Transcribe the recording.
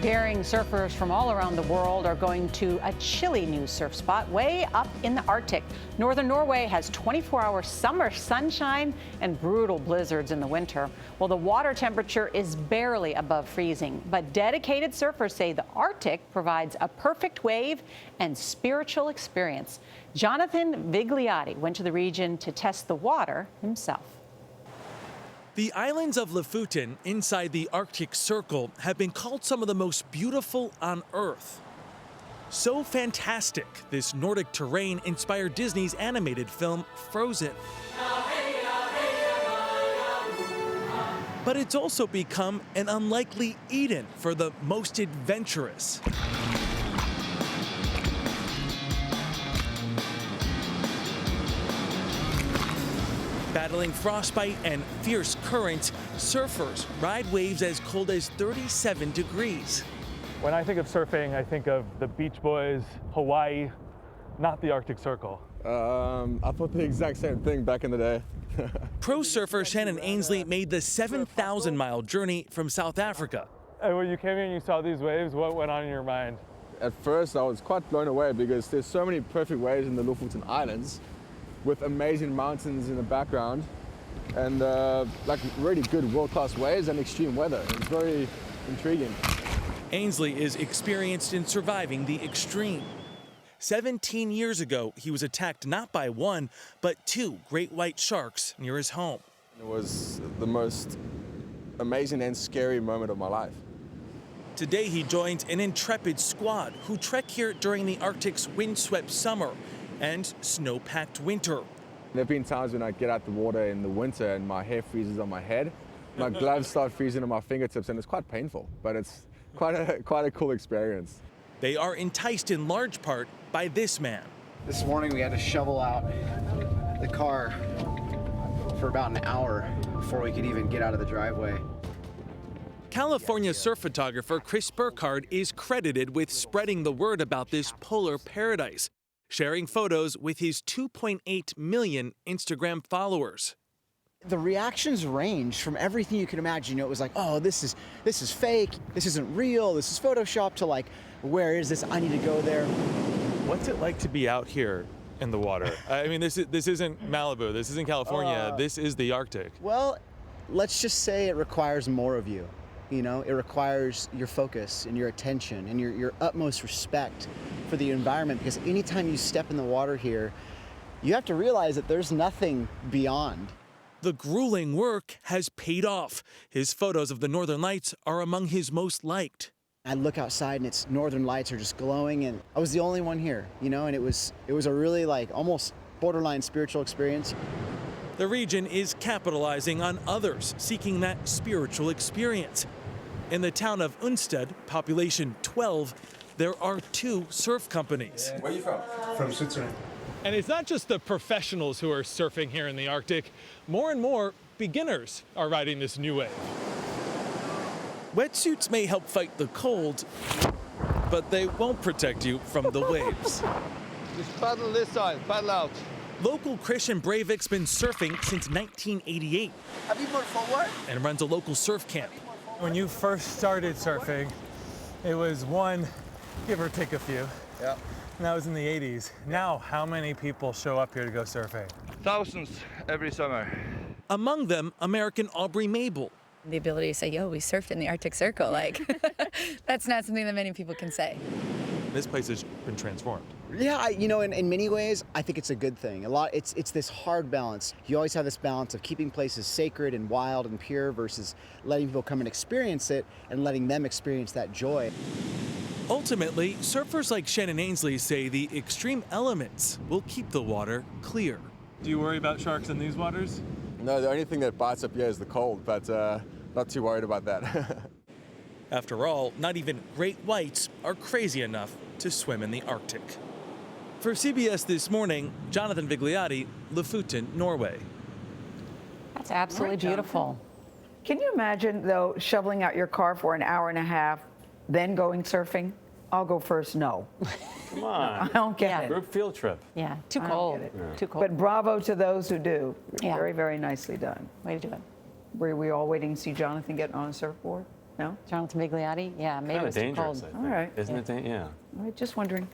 daring surfers from all around the world are going to a chilly new surf spot way up in the Arctic. Northern Norway has 24-hour summer sunshine and brutal blizzards in the winter. Well, the water temperature is barely above freezing, but dedicated surfers say the Arctic provides a perfect wave and spiritual experience. Jonathan Vigliotti went to the region to test the water himself. The islands of Lofoten inside the Arctic Circle have been called some of the most beautiful on Earth. So fantastic, this Nordic terrain inspired Disney's animated film Frozen. But it's also become an unlikely Eden for the most adventurous. Battling frostbite and fierce currents, surfers ride waves as cold as 37 degrees. When I think of surfing, I think of the Beach Boys, Hawaii, not the Arctic Circle. I thought the exact same thing back in the day. Pro surfer Shannon Ainsley made the 7,000-mile journey from South Africa. And when you came here and you saw these waves, what went on in your mind? At first, I was quite blown away because there's so many perfect waves in the Lofoten Islands, with amazing mountains in the background and like really good world-class waves and extreme weather. It's very intriguing. Ainsley is experienced in surviving the extreme. 17 years ago, he was attacked not by one, but two great white sharks near his home. It was the most amazing and scary moment of my life. Today, he joins an intrepid squad who trek here during the Arctic's windswept summer and snow-packed winter. There have been times when I get out the water in the winter and my hair freezes on my head. My gloves start freezing on my fingertips and it's quite painful, but it's quite a cool experience. They are enticed in large part by this man. This morning we had to shovel out the car for about an hour before we could even get out of the driveway. California surf photographer Chris Burkhardt is credited with spreading the word about this polar paradise, sharing photos with his 2.8 million Instagram followers. The reactions ranged from everything you can imagine. You know, it was like, oh, this is fake, this isn't real, this is Photoshop, to like, where is this? I need to go there. What's it like to be out here in the water? I mean, this isn't Malibu, this isn't California, this is the Arctic. Well, let's just say it requires more of you. You know, it requires your focus and your attention and your utmost respect for the environment, because anytime you step in the water here, you have to realize that there's nothing beyond. The grueling work has paid off. His photos of the Northern Lights are among his most liked. I look outside and its northern lights are just glowing, and I was the only one here, you know, and it was a really like almost borderline spiritual experience. The region is capitalizing on others seeking that spiritual experience. In the town of Unstead, population 12, there are 2 surf companies. Where are you from? From Switzerland. And it's not just the professionals who are surfing here in the Arctic. More and more beginners are riding this new wave. Wetsuits may help fight the cold, but they won't protect you from the waves. Just paddle this side, paddle out. Local Christian Breivik's been surfing since 1988 Have you moved forward? and runs a local surf camp. When you first started surfing, it was one, give or take a few. Yeah. And that was in the 80s. Now, how many people show up here to go surfing? Thousands every summer. Among them, American Aubrey Mabel. The ability to say, yo, we surfed in the Arctic Circle, like, that's not something that many people can say. This place has been transformed. Yeah, you know, in many ways, I think it's a good thing. It's this hard balance. You always have this balance of keeping places sacred and wild and pure versus letting people come and experience it and letting them experience that joy. Ultimately, surfers like Shannon Ainsley say the extreme elements will keep the water clear. Do you worry about sharks in these waters? No, the only thing that bites up here is the cold, but not too worried about that. After all, not even great whites are crazy enough to swim in the Arctic. For CBS This Morning, Jonathan Vigliotti, Lofoten, Norway. That's absolutely beautiful. Can you imagine, though, shoveling out your car for an hour and a half, then going surfing? I'll go first, no. Come on. I don't get it. Group field trip. Yeah, too I don't cold. get it. Yeah. Too cold. But bravo to those who do. Yeah. Very, very nicely done. Way to do it. Were we all waiting to see Jonathan get on a surfboard? No? Jonathan Vigliotti? Yeah, maybe Kind it of was too dangerous, cold. I think. All right. Isn't it? Yeah. All right, just wondering.